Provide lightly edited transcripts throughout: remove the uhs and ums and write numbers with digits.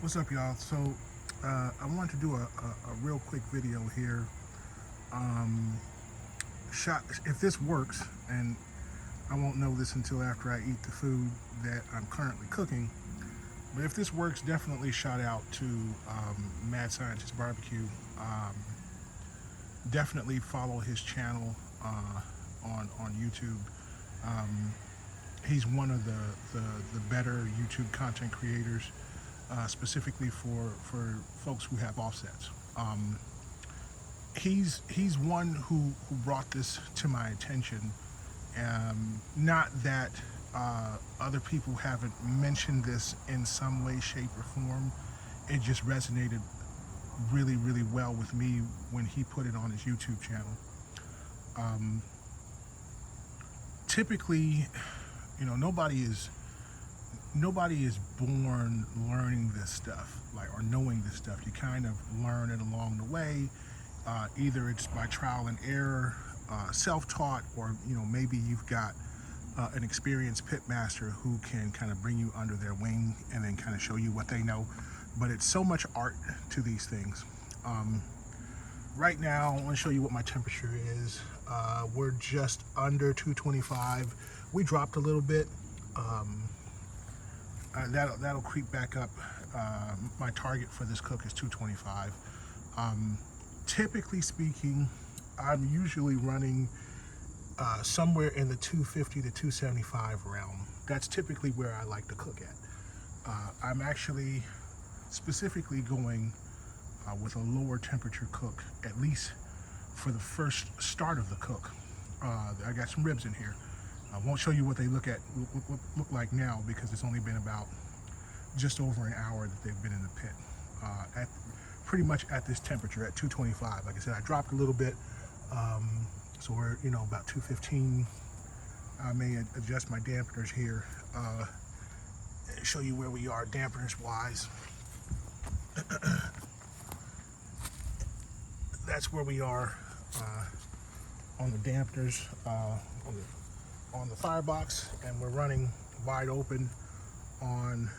What's up, y'all? So, I wanted to do a real quick video here. Um, if this works, and I won't know this until after I eat the food that I'm currently cooking, but if this works, definitely shout out to Mad Scientist BBQ. Definitely follow his channel on YouTube. Um, he's one of the better YouTube content creators, specifically for folks who have offsets. He's one who brought this to my attention. Not that other people haven't mentioned this in some way, shape, or form. It just resonated really well with me when he put it on his YouTube channel. Um, Typically, nobody is born learning this stuff, like, or knowing this stuff. You kind of learn it along the way. Either it's by trial and error, self-taught, or maybe you've got an experienced pit master who can kind of bring you under their wing and then kind of show you what they know. But it's so much art to these things. Right now, I want to show you what my temperature is. We're just under 225. We dropped a little bit. That'll creep back up. My target for this cook is 225. Typically speaking, I'm usually running somewhere in the 250 to 275 realm. That's typically where I like to cook at. I'm actually specifically going with a lower temperature cook, at least for the first start of the cook. I got some ribs in here. I won't show you what they look like now, because it's only been about just over an hour that they've been in the pit. At pretty much at this temperature, at 225. Like I said, I dropped a little bit, so we're about 215. I may adjust my dampeners here, and show you where we are dampeners wise. That's where we are on the dampeners, on the firebox, and we're running wide open on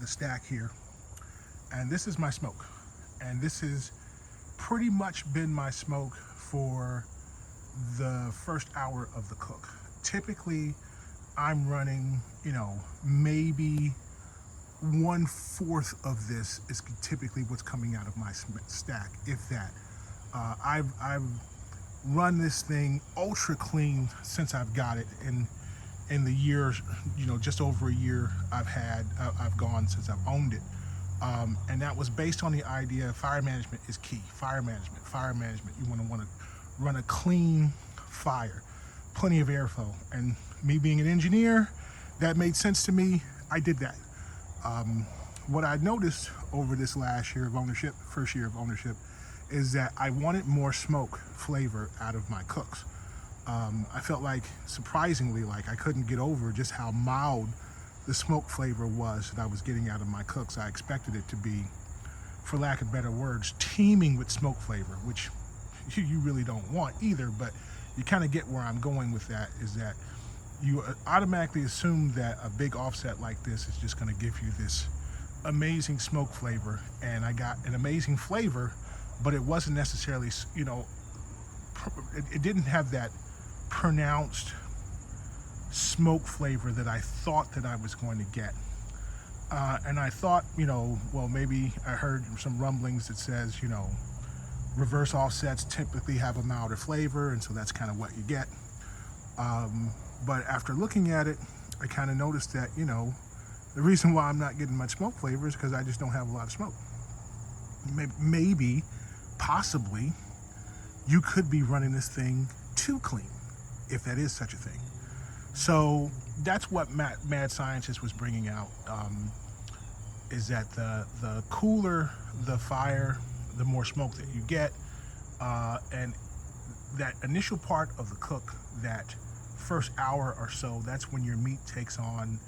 the stack here. And this is my smoke, and this has pretty much been my smoke for the first hour of the cook. Typically, I'm running, maybe 1/4 of this is typically what's coming out of my stack, if that. I've run this thing ultra clean since I've got it, in the years, just over a year I've gone since I've owned it. And that was based on the idea fire management is key. Fire management. You want to run a clean fire, plenty of airflow. And me being an engineer, that made sense to me. I did that. What I noticed over this last year of ownership, first year of ownership, is that I wanted more smoke flavor out of my cooks. I felt like, surprisingly, like I couldn't get over just how mild the smoke flavor was that I was getting out of my cooks. I expected it to be, for lack of better words, teeming with smoke flavor, which you really don't want either, but you kind of get where I'm going with that, is that you automatically assume that a big offset like this is just going to give you this amazing smoke flavor. And I got an amazing flavor, but it wasn't necessarily, it didn't have that pronounced smoke flavor that I thought that I was going to get. And I thought, well, maybe I heard some rumblings that says, reverse offsets typically have a milder flavor, and so that's kind of what you get. But after looking at it, I kind of noticed that, the reason why I'm not getting much smoke flavor is because I just don't have a lot of smoke. Maybe, possibly, you could be running this thing too clean, if that is such a thing. So that's what Mad Scientist was bringing out, is that the cooler the fire, the more smoke that you get, and that initial part of the cook, that first hour or so, that's when your meat takes on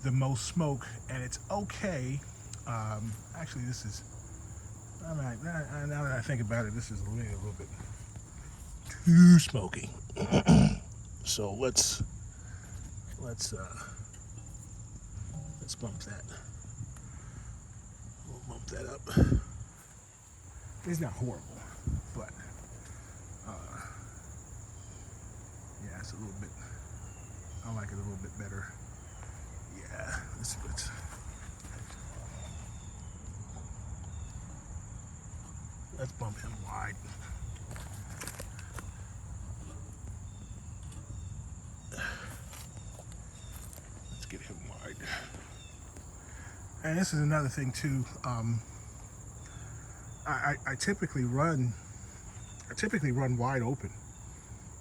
the most smoke. And it's okay. Actually, this is, now that I think about it, this is a little bit too smoky. So let's bump that. that up. It's not horrible, but yeah, it's a little bit, I like it a little bit better. Yeah, this splits. Let's bump him wide. Let's get him wide. And this is another thing too. I typically run wide open,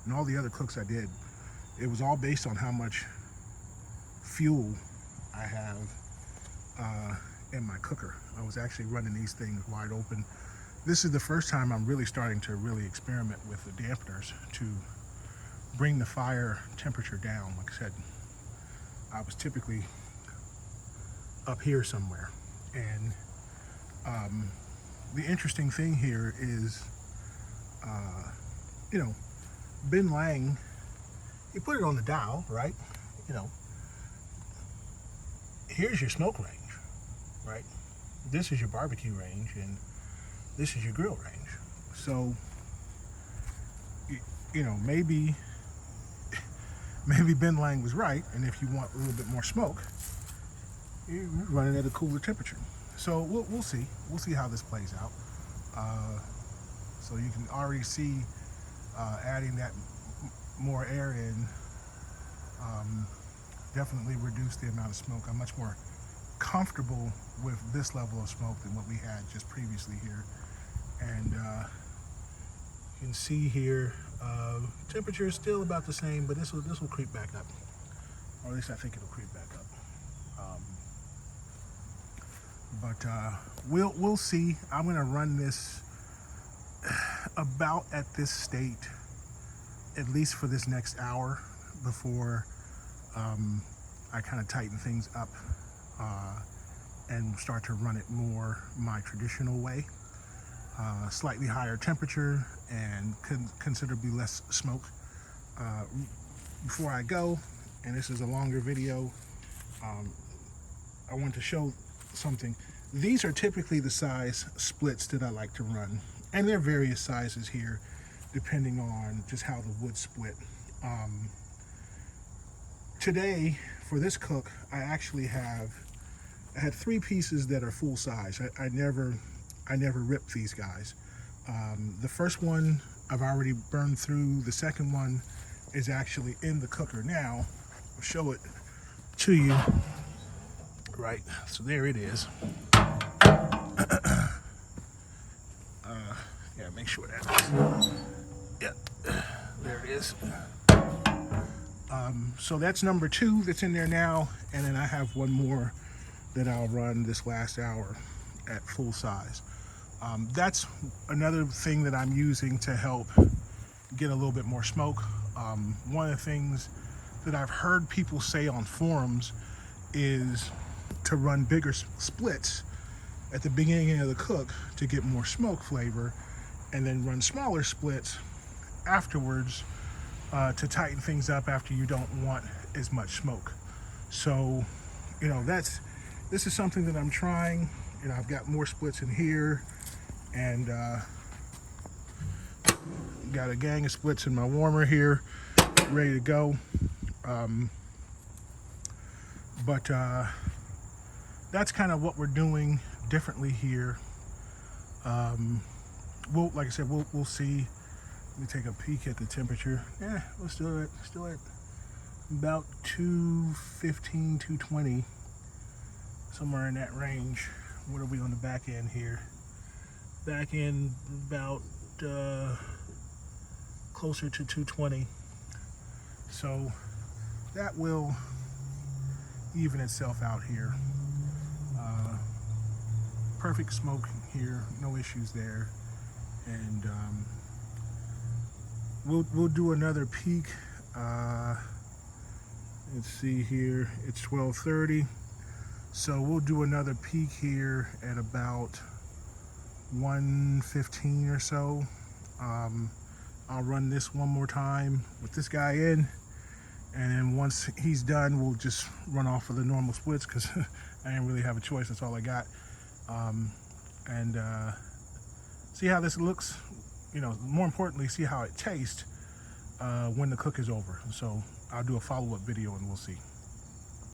and all the other cooks I did, it was all based on how much fuel I have in my cooker. I was actually running these things wide open. This is the first time I'm really starting to experiment with the dampeners to bring the fire temperature down. Like I said, I was typically up here somewhere, and the interesting thing here is, you know, Ben Lang, he put it on the dial, right? You know, here's your smoke range, right? This is your barbecue range, and this is your grill range. So, you know, maybe Ben Lang was right, and if you want a little bit more smoke, you're running at a cooler temperature. So we'll see. We'll see how this plays out. So you can already see adding that more air in definitely reduce the amount of smoke. I'm much more comfortable with this level of smoke than what we had just previously here. And you can see here, temperature is still about the same, but this will creep back up, or at least I think it'll creep back up. But we'll see. I'm gonna run this about at this state, at least for this next hour, before I kind of tighten things up and start to run it more my traditional way. Slightly higher temperature and considerably less smoke. Before I go, and this is a longer video, I want to show something. These are typically the size splits that I like to run, and there are various sizes here depending on just how the wood split. Today for this cook, I actually had 3 pieces that are full size. I never rip these guys. The first one I've already burned through. The second one is actually in the cooker now. I'll show it to you. Right, so there it is. Yeah, make sure that. Yeah, there it is. So that's number 2 that's in there now, and then I have one more that I'll run this last hour at full size. That's another thing that I'm using to help get a little bit more smoke. One of the things that I've heard people say on forums is to run bigger splits at the beginning of the cook to get more smoke flavor, and then run smaller splits afterwards to tighten things up after you don't want as much smoke. So, you know, this is something that I'm trying. You know, I've got more splits in here, and got a gang of splits in my warmer here, ready to go. But that's kind of what we're doing differently here. Like I said, we'll see. Let me take a peek at the temperature. Yeah, we're still at about 215, 220, somewhere in that range. What are we on the back end here? Back end about closer to 220. So that will even itself out here. Perfect smoke here, no issues there. And we'll do another peak. Let's see here, it's 12:30. So we'll do another peak here at about 1:15 or so. I'll run this one more time with this guy in, and then once he's done, we'll just run off of the normal splits, because I didn't really have a choice. That's all I got. and see how this looks. You know, more importantly, see how it tastes when the cook is over. So I'll do a follow-up video and we'll see.